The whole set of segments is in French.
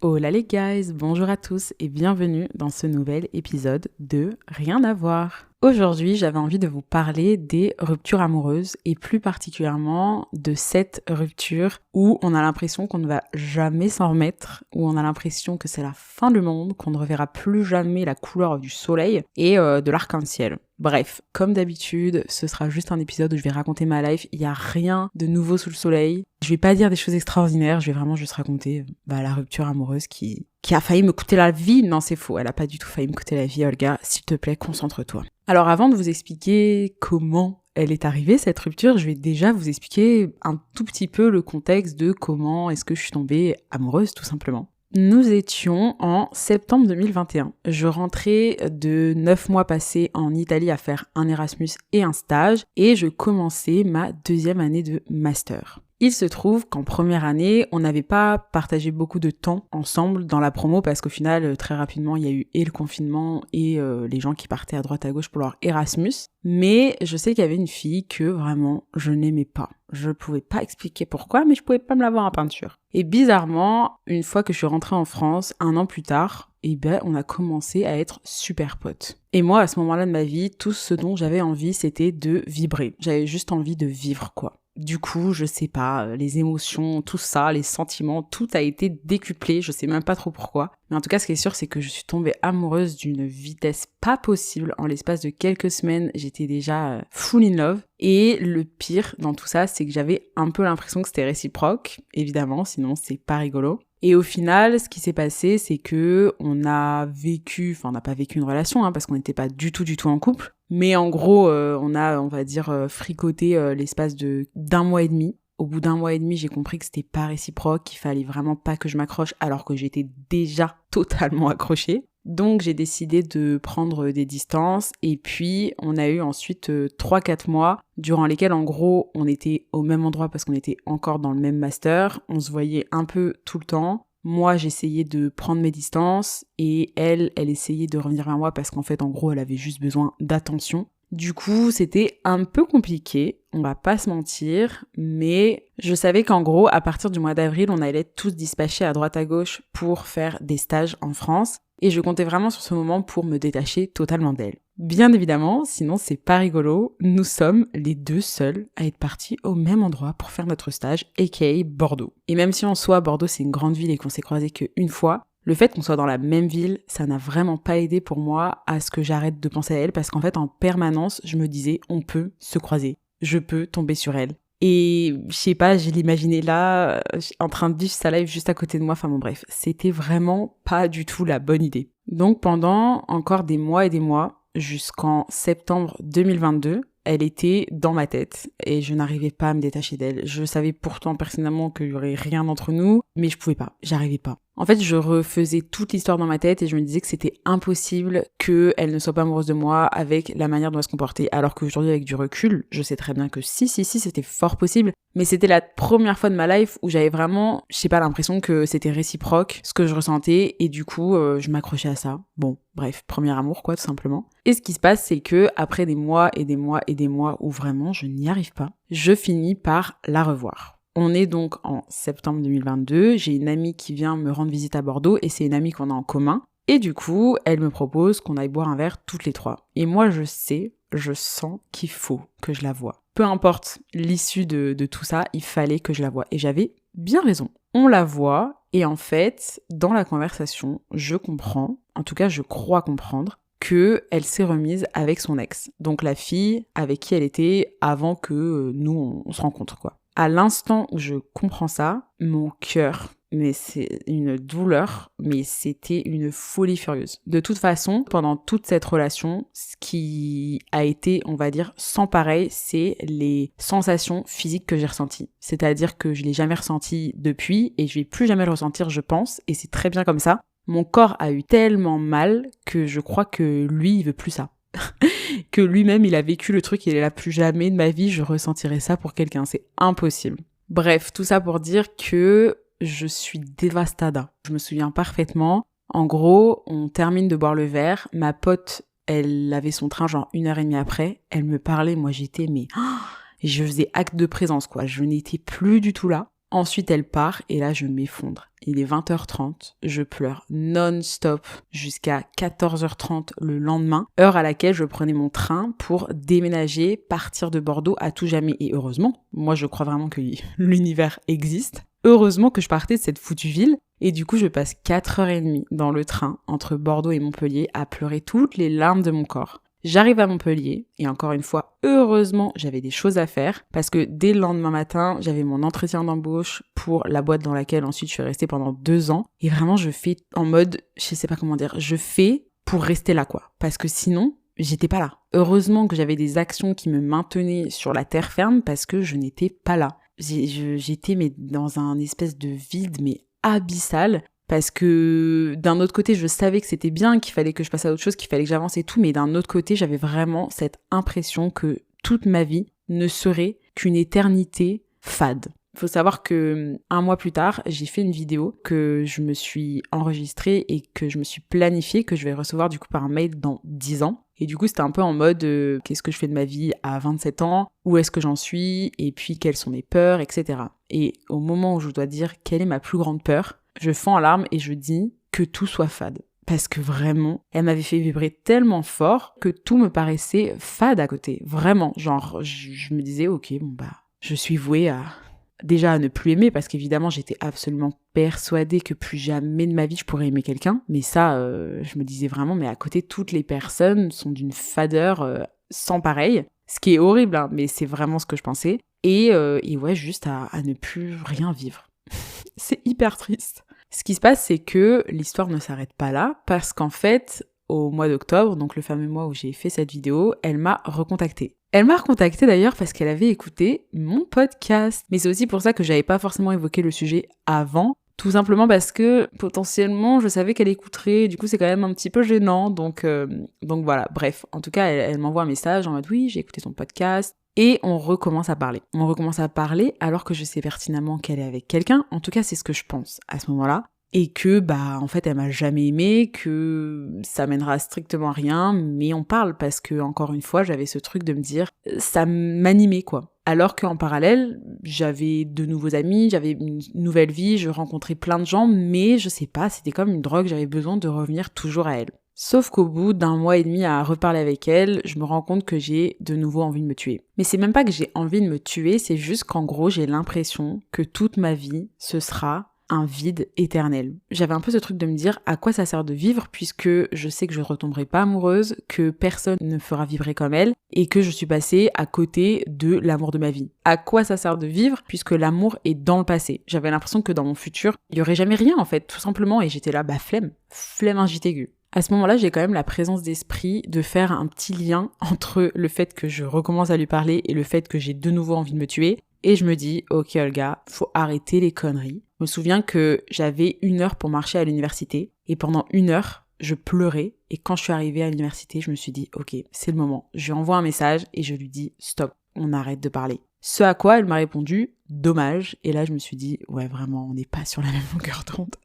Hola les guys, bonjour à tous et bienvenue dans ce nouvel épisode de Rien à voir. Aujourd'hui, j'avais envie de vous parler des ruptures amoureuses et plus particulièrement de cette rupture où on a l'impression qu'on ne va jamais s'en remettre, où on a l'impression que c'est la fin du monde, qu'on ne reverra plus jamais la couleur du soleil et de l'arc-en-ciel. Bref, comme d'habitude, ce sera juste un épisode où je vais raconter ma life, il n'y a rien de nouveau sous le soleil. Je vais pas dire des choses extraordinaires, je vais vraiment juste raconter la rupture amoureuse qui a failli me coûter la vie. Non, c'est faux, elle a pas du tout failli me coûter la vie, Olga. S'il te plaît, concentre-toi. Alors avant de vous expliquer comment elle est arrivée, cette rupture, je vais déjà vous expliquer un tout petit peu le contexte de comment est-ce que je suis tombée amoureuse, tout simplement. Nous étions en septembre 2021. Je rentrais de 9 mois passés en Italie à faire un Erasmus et un stage et je commençais ma 2e année de master. Il se trouve qu'en première année, on n'avait pas partagé beaucoup de temps ensemble dans la promo parce qu'au final, très rapidement, il y a eu et le confinement et les gens qui partaient à droite à gauche pour leur Erasmus. Mais je sais qu'il y avait une fille que vraiment je n'aimais pas. Je pouvais pas expliquer pourquoi, mais je pouvais pas me la voir en peinture. Et bizarrement, une fois que je suis rentrée en France, 1 an plus tard, on a commencé à être super potes. Et moi, à ce moment-là de ma vie, tout ce dont j'avais envie, c'était de vibrer. J'avais juste envie de vivre, quoi. Du coup, je sais pas, les émotions, tout ça, les sentiments, tout a été décuplé, je sais même pas trop pourquoi. Mais en tout cas, ce qui est sûr, c'est que je suis tombée amoureuse d'une vitesse pas possible. En l'espace de quelques semaines, j'étais déjà full in love. Et le pire dans tout ça, c'est que j'avais un peu l'impression que c'était réciproque, évidemment, sinon c'est pas rigolo. Et au final, ce qui s'est passé, c'est que on n'a pas vécu une relation, parce qu'on n'était pas du tout en couple. Mais en gros, on va dire, fricoté l'espace d'un mois et demi. Au bout d'1 mois et demi, j'ai compris que c'était pas réciproque, qu'il fallait vraiment pas que je m'accroche, alors que j'étais déjà totalement accrochée. Donc j'ai décidé de prendre des distances et puis on a eu ensuite 3-4 mois durant lesquels en gros on était au même endroit parce qu'on était encore dans le même master, on se voyait un peu tout le temps. Moi j'essayais de prendre mes distances et elle essayait de revenir vers moi parce qu'en fait en gros elle avait juste besoin d'attention. Du coup, c'était un peu compliqué, on va pas se mentir, mais je savais qu'en gros, à partir du mois d'avril, on allait tous dispatcher à droite à gauche pour faire des stages en France, et je comptais vraiment sur ce moment pour me détacher totalement d'elle. Bien évidemment, sinon c'est pas rigolo, nous sommes les 2 seuls à être partis au même endroit pour faire notre stage, aka Bordeaux. Et même si en soi, Bordeaux c'est une grande ville et qu'on s'est croisés qu'une fois, le fait qu'on soit dans la même ville, ça n'a vraiment pas aidé pour moi à ce que j'arrête de penser à elle parce qu'en fait, en permanence, je me disais, on peut se croiser. Je peux tomber sur elle. Et je sais pas, je l'imaginais là, en train de vivre sa life juste à côté de moi. Enfin bon, bref, c'était vraiment pas du tout la bonne idée. Donc pendant encore des mois et des mois, jusqu'en septembre 2022, elle était dans ma tête et je n'arrivais pas à me détacher d'elle. Je savais pourtant personnellement qu'il y aurait rien entre nous, mais je pouvais pas, j'arrivais pas. En fait, je refaisais toute l'histoire dans ma tête et je me disais que c'était impossible qu'elle ne soit pas amoureuse de moi avec la manière dont elle se comportait. Alors qu'aujourd'hui, avec du recul, je sais très bien que si, c'était fort possible. Mais c'était la première fois de ma life où j'avais vraiment, l'impression que c'était réciproque, ce que je ressentais, et du coup, je m'accrochais à ça. Bon, bref, premier amour, quoi, tout simplement. Et ce qui se passe, c'est que après des mois et des mois et des mois où vraiment je n'y arrive pas, je finis par la revoir. On est donc en septembre 2022, j'ai une amie qui vient me rendre visite à Bordeaux et c'est une amie qu'on a en commun. Et du coup, elle me propose qu'on aille boire un verre toutes les 3. Et moi, je sens qu'il faut que je la voie. Peu importe l'issue de tout ça, il fallait que je la voie. Et j'avais bien raison. On la voit et en fait, dans la conversation, je comprends, en tout cas je crois comprendre, qu'elle s'est remise avec son ex. Donc la fille avec qui elle était avant que nous on se rencontre, quoi. À l'instant où je comprends ça, mon cœur, mais c'est une douleur, mais c'était une folie furieuse. De toute façon, pendant toute cette relation, ce qui a été, on va dire, sans pareil, c'est les sensations physiques que j'ai ressenties. C'est-à-dire que je l'ai jamais ressenti depuis et je vais plus jamais le ressentir, je pense, et c'est très bien comme ça. Mon corps a eu tellement mal que je crois que lui, il veut plus ça. Que lui-même il a vécu le truc, il est là, plus jamais de ma vie je ressentirai ça pour quelqu'un, c'est impossible. Bref, tout ça pour dire que je suis dévastada. Je me souviens parfaitement. En gros, on termine de boire le verre, ma pote, elle avait son train genre 1h30 après, elle me parlait, moi j'étais je faisais acte de présence, quoi, je n'étais plus du tout là. Ensuite, elle part et là, je m'effondre. Il est 20h30, je pleure non-stop jusqu'à 14h30 le lendemain, heure à laquelle je prenais mon train pour déménager, partir de Bordeaux à tout jamais. Et heureusement, moi je crois vraiment que l'univers existe. Heureusement que je partais de cette foutue ville. Et du coup, je passe 4h30 dans le train entre Bordeaux et Montpellier à pleurer toutes les larmes de mon corps. J'arrive à Montpellier, et encore une fois, heureusement, j'avais des choses à faire, parce que dès le lendemain matin, j'avais mon entretien d'embauche pour la boîte dans laquelle ensuite je suis restée pendant 2 ans, et vraiment je fais en mode, je sais pas comment dire, je fais pour rester là quoi, parce que sinon, j'étais pas là. Heureusement que j'avais des actions qui me maintenaient sur la terre ferme, parce que je n'étais pas là. J'étais mais dans un espèce de vide, mais abyssal, parce que d'un autre côté, je savais que c'était bien, qu'il fallait que je passe à autre chose, qu'il fallait que j'avance et tout, mais d'un autre côté, j'avais vraiment cette impression que toute ma vie ne serait qu'une éternité fade. Il faut savoir que 1 mois plus tard, j'ai fait une vidéo que je me suis enregistrée et que je me suis planifiée, que je vais recevoir du coup par mail dans 10 ans. Et du coup, c'était un peu en mode qu'est-ce que je fais de ma vie à 27 ans, où est-ce que j'en suis, et puis quelles sont mes peurs, etc. Et au moment où je dois dire quelle est ma plus grande peur, je fonds en larmes et je dis que tout soit fade. Parce que vraiment, elle m'avait fait vibrer tellement fort que tout me paraissait fade à côté. Vraiment, genre, je me disais, ok, bon bah, je suis vouée à ne plus aimer, parce qu'évidemment, j'étais absolument persuadée que plus jamais de ma vie je pourrais aimer quelqu'un. Mais ça, je me disais vraiment, mais à côté, toutes les personnes sont d'une fadeur sans pareil. Ce qui est horrible, hein, mais c'est vraiment ce que je pensais. Et ouais, juste à ne plus rien vivre. C'est hyper triste. Ce qui se passe, c'est que l'histoire ne s'arrête pas là, parce qu'en fait, au mois d'octobre, donc le fameux mois où j'ai fait cette vidéo, elle m'a recontactée. Elle m'a recontactée d'ailleurs parce qu'elle avait écouté mon podcast. Mais c'est aussi pour ça que j'avais pas forcément évoqué le sujet avant, tout simplement parce que potentiellement je savais qu'elle écouterait, du coup c'est quand même un petit peu gênant, donc voilà. Bref, en tout cas, elle m'envoie un message en mode oui, j'ai écouté ton podcast. Et on recommence à parler. On recommence à parler alors que je sais pertinemment qu'elle est avec quelqu'un. En tout cas, c'est ce que je pense à ce moment-là. Et que, en fait, elle m'a jamais aimé, que ça mènera strictement à rien, mais on parle parce que, encore une fois, j'avais ce truc de me dire, ça m'animait, quoi. Alors qu'en parallèle, j'avais de nouveaux amis, j'avais une nouvelle vie, je rencontrais plein de gens, mais je sais pas, c'était comme une drogue, j'avais besoin de revenir toujours à elle. Sauf qu'au bout d'1 mois et demi à reparler avec elle, je me rends compte que j'ai de nouveau envie de me tuer. Mais c'est même pas que j'ai envie de me tuer, c'est juste qu'en gros, j'ai l'impression que toute ma vie, ce sera un vide éternel. J'avais un peu ce truc de me dire à quoi ça sert de vivre, puisque je sais que je retomberai pas amoureuse, que personne ne fera vibrer comme elle, et que je suis passée à côté de l'amour de ma vie. À quoi ça sert de vivre, puisque l'amour est dans le passé. J'avais l'impression que dans mon futur, il y aurait jamais rien en fait, tout simplement, et j'étais là, flemme ingite aiguë. À ce moment-là, j'ai quand même la présence d'esprit de faire un petit lien entre le fait que je recommence à lui parler et le fait que j'ai de nouveau envie de me tuer. Et je me dis, ok Olga, faut arrêter les conneries. Je me souviens que j'avais 1 heure pour marcher à l'université. Et pendant 1 heure, je pleurais. Et quand je suis arrivée à l'université, je me suis dit, ok, c'est le moment. Je lui envoie un message et je lui dis, stop, on arrête de parler. Ce à quoi elle m'a répondu, dommage. Et là, je me suis dit, ouais, vraiment, on n'est pas sur la même longueur d'onde.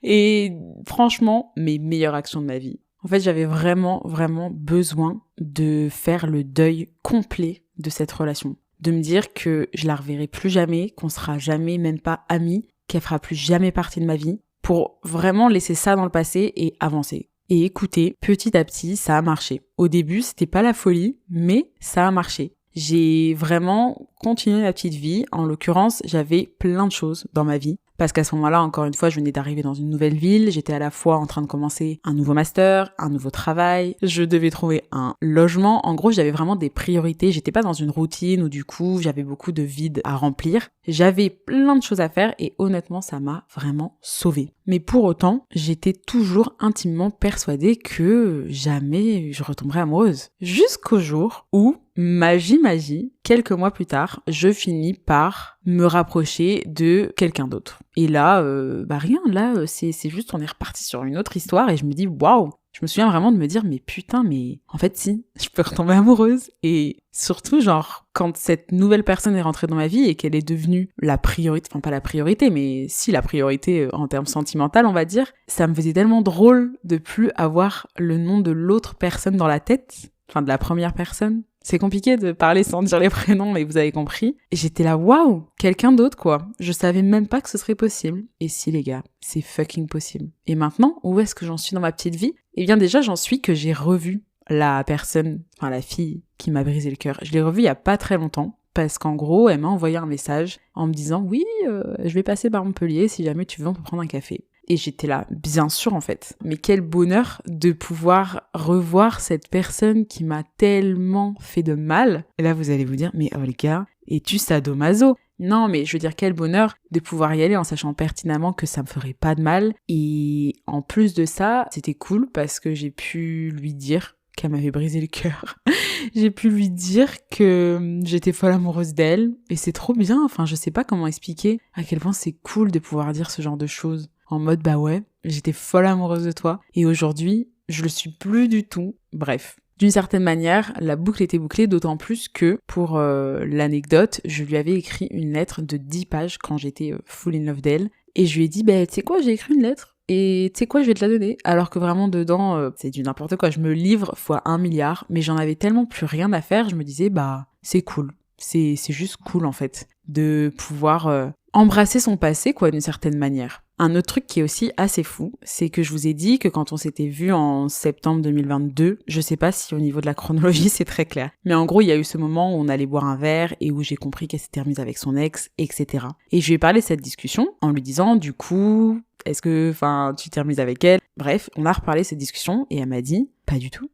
Et franchement, mes meilleures actions de ma vie. En fait, j'avais vraiment, vraiment besoin de faire le deuil complet de cette relation. De me dire que je la reverrai plus jamais, qu'on sera jamais, même pas amis, qu'elle fera plus jamais partie de ma vie, pour vraiment laisser ça dans le passé et avancer. Et écoutez, petit à petit, ça a marché. Au début, c'était pas la folie, mais ça a marché. J'ai vraiment continué ma petite vie. En l'occurrence, j'avais plein de choses dans ma vie. Parce qu'à ce moment-là, encore une fois, je venais d'arriver dans une nouvelle ville. J'étais à la fois en train de commencer un nouveau master, un nouveau travail. Je devais trouver un logement. En gros, j'avais vraiment des priorités. J'étais pas dans une routine où du coup, j'avais beaucoup de vide à remplir. J'avais plein de choses à faire et honnêtement, ça m'a vraiment sauvée. Mais pour autant, j'étais toujours intimement persuadée que jamais je retomberais amoureuse. Jusqu'au jour où, magie, quelques mois plus tard, je finis par me rapprocher de quelqu'un d'autre. Et là, rien, là, c'est juste, on est reparti sur une autre histoire et je me dis, waouh! Je me souviens vraiment de me dire, mais putain, mais en fait, si, je peux retomber amoureuse. Et surtout, genre, quand cette nouvelle personne est rentrée dans ma vie et qu'elle est devenue la priorité, enfin pas la priorité, mais si la priorité en termes sentimental, on va dire, ça me faisait tellement drôle de plus avoir le nom de l'autre personne dans la tête, enfin de la première personne. C'est compliqué de parler sans dire les prénoms, mais vous avez compris. Et j'étais là, waouh, quelqu'un d'autre quoi. Je savais même pas que ce serait possible. Et si les gars, c'est fucking possible. Et maintenant, où est-ce que j'en suis dans ma petite vie ? Eh bien déjà, j'en suis que j'ai revu la personne, enfin la fille qui m'a brisé le cœur. Je l'ai revue il y a pas très longtemps. Parce qu'en gros, elle m'a envoyé un message en me disant « Oui, je vais passer par Montpellier, si jamais tu veux, on peut prendre un café. » Et j'étais là, bien sûr en fait. Mais quel bonheur de pouvoir revoir cette personne qui m'a tellement fait de mal. Et là, vous allez vous dire « Mais Olga, es-tu sadomaso ?» Non, mais je veux dire, quel bonheur de pouvoir y aller en sachant pertinemment que ça me ferait pas de mal. Et en plus de ça, c'était cool parce que j'ai pu lui dire qu'elle m'avait brisé le cœur. J'ai pu lui dire que j'étais folle amoureuse d'elle. Et c'est trop bien, enfin je sais pas comment expliquer à quel point c'est cool de pouvoir dire ce genre de choses. En mode bah ouais, j'étais folle amoureuse de toi. Et aujourd'hui, je le suis plus du tout. Bref. D'une certaine manière, la boucle était bouclée, d'autant plus que, pour l'anecdote, je lui avais écrit une lettre de 10 pages quand j'étais full in love d'elle. Et je lui ai dit, bah tu sais quoi, j'ai écrit une lettre. Et tu sais quoi, je vais te la donner. Alors que vraiment dedans, c'est du n'importe quoi. Je me livre fois 1 milliard, mais j'en avais tellement plus rien à faire. Je me disais, bah c'est cool. C'est juste cool en fait de pouvoir embrasser son passé quoi d'une certaine manière. Un autre truc qui est aussi assez fou, c'est que je vous ai dit que quand on s'était vu en septembre 2022, je sais pas si au niveau de la chronologie c'est très clair, mais en gros il y a eu ce moment où on allait boire un verre et où j'ai compris qu'elle s'était remise avec son ex, etc. Et je lui ai parlé de cette discussion en lui disant du coup, est-ce que tu t'es remise avec elle ? Bref, on a reparlé de cette discussion et elle m'a dit pas du tout.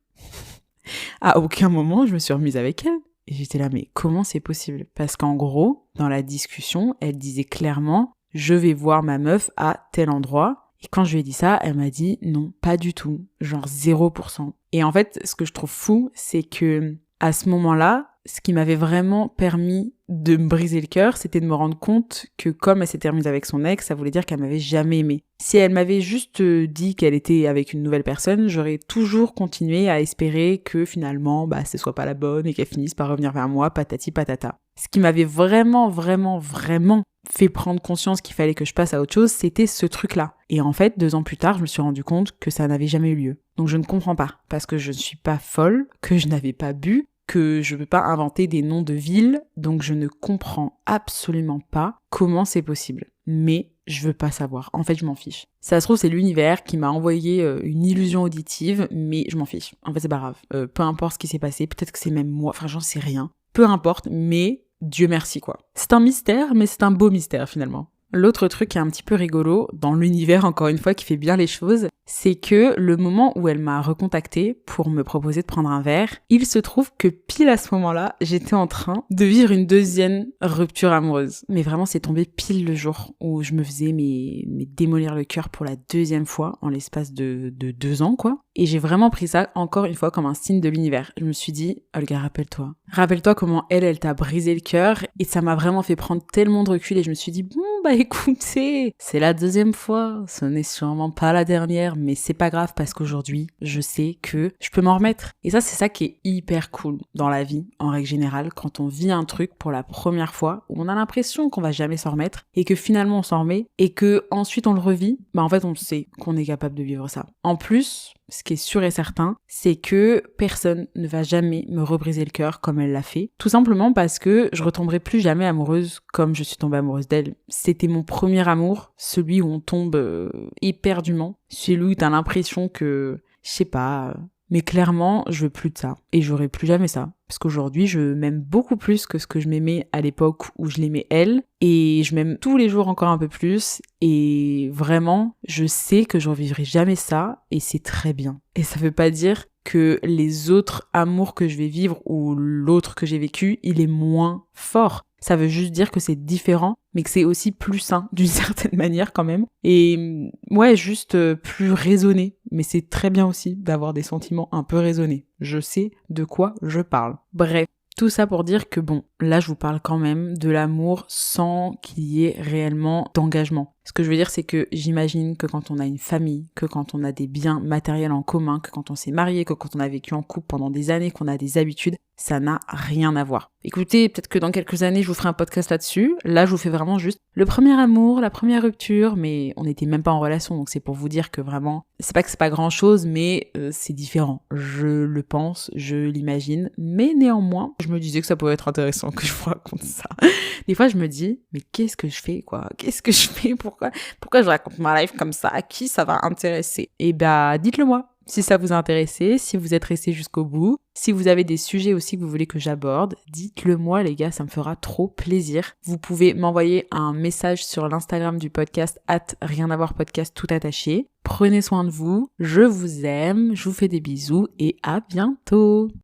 À aucun moment je me suis remise avec elle. Et j'étais là, mais comment c'est possible ? Parce qu'en gros, dans la discussion, elle disait clairement « Je vais voir ma meuf à tel endroit ». Et quand je lui ai dit ça, elle m'a dit « Non, pas du tout. Genre 0%. » Et en fait, ce que je trouve fou, c'est que à ce moment-là, ce qui m'avait vraiment permis de me briser le cœur, c'était de me rendre compte que comme elle s'était remise avec son ex, ça voulait dire qu'elle m'avait jamais aimée. Si elle m'avait juste dit qu'elle était avec une nouvelle personne, j'aurais toujours continué à espérer que finalement, ce soit pas la bonne et qu'elle finisse par revenir vers moi, patati patata. Ce qui m'avait vraiment fait prendre conscience qu'il fallait que je passe à autre chose, c'était ce truc-là. Et en fait, 2 ans plus tard, je me suis rendu compte que ça n'avait jamais eu lieu. Donc je ne comprends pas, parce que je ne suis pas folle, que je n'avais pas bu, que je peux pas inventer des noms de villes, donc je ne comprends absolument pas comment c'est possible. Mais je veux pas savoir. En fait, je m'en fiche. Ça se trouve, c'est l'univers qui m'a envoyé une illusion auditive, mais je m'en fiche. En fait, c'est pas grave. Peu importe ce qui s'est passé, peut-être que c'est même moi, j'en sais rien. Peu importe, mais Dieu merci, quoi. C'est un mystère, mais c'est un beau mystère, finalement. L'autre truc qui est un petit peu rigolo, dans l'univers, encore une fois, qui fait bien les choses, c'est que le moment où elle m'a recontactée pour me proposer de prendre un verre, il se trouve que pile à ce moment-là, j'étais en train de vivre une 2e rupture amoureuse. Mais vraiment, c'est tombé pile le jour où je me faisais mais démolir le cœur pour la 2e fois en l'espace de 2 ans, quoi. Et j'ai vraiment pris ça, encore une fois, comme un signe de l'univers. Je me suis dit, Olga, rappelle-toi. Rappelle-toi comment elle t'a brisé le cœur. Et ça m'a vraiment fait prendre tellement de recul. Et je me suis dit, bon, écoutez, c'est la 2e fois. Ce n'est sûrement pas la dernière, mais c'est pas grave parce qu'aujourd'hui, je sais que je peux m'en remettre. Et ça, c'est ça qui est hyper cool dans la vie, en règle générale, quand on vit un truc pour la première fois, où on a l'impression qu'on va jamais s'en remettre, et que finalement on s'en remet, et que ensuite on le revit, en fait on sait qu'on est capable de vivre ça. En plus, ce qui est sûr et certain, c'est que personne ne va jamais me rebriser le cœur comme elle l'a fait. Tout simplement parce que je retomberai plus jamais amoureuse comme je suis tombée amoureuse d'elle. C'était mon premier amour, celui où on tombe éperdument. Celui où t'as l'impression que, je sais pas, mais clairement, je veux plus de ça. Et j'aurai plus jamais ça. Parce qu'aujourd'hui, je m'aime beaucoup plus que ce que je m'aimais à l'époque où je l'aimais elle. Et je m'aime tous les jours encore un peu plus. Et vraiment, je sais que je revivrai jamais ça. Et c'est très bien. Et ça veut pas dire que les autres amours que je vais vivre ou l'autre que j'ai vécu, il est moins fort. Ça veut juste dire que c'est différent, mais que c'est aussi plus sain, d'une certaine manière quand même. Et ouais, juste plus raisonné. Mais c'est très bien aussi d'avoir des sentiments un peu raisonnés. Je sais de quoi je parle. Bref, tout ça pour dire que bon, là je vous parle quand même de l'amour sans qu'il y ait réellement d'engagement. Ce que je veux dire, c'est que j'imagine que quand on a une famille, que quand on a des biens matériels en commun, que quand on s'est marié, que quand on a vécu en couple pendant des années, qu'on a des habitudes, ça n'a rien à voir. Écoutez, peut-être que dans quelques années, je vous ferai un podcast là-dessus. Là, je vous fais vraiment juste le premier amour, la première rupture, mais on n'était même pas en relation, donc c'est pour vous dire que vraiment, c'est pas que c'est pas grand-chose, mais c'est différent. Je le pense, je l'imagine, mais néanmoins, je me disais que ça pourrait être intéressant que je vous raconte ça. Des fois, je me dis, mais qu'est-ce que je fais, quoi? Qu'est-ce que je fais? Pourquoi je raconte ma life comme ça? À qui ça va intéresser? Eh bah, dites-le moi. Si ça vous a intéressé, si vous êtes resté jusqu'au bout, si vous avez des sujets aussi que vous voulez que j'aborde, dites-le moi les gars, ça me fera trop plaisir. Vous pouvez m'envoyer un message sur l'Instagram du podcast @rienavoirpodcast tout attaché. Prenez soin de vous, je vous aime, je vous fais des bisous et à bientôt.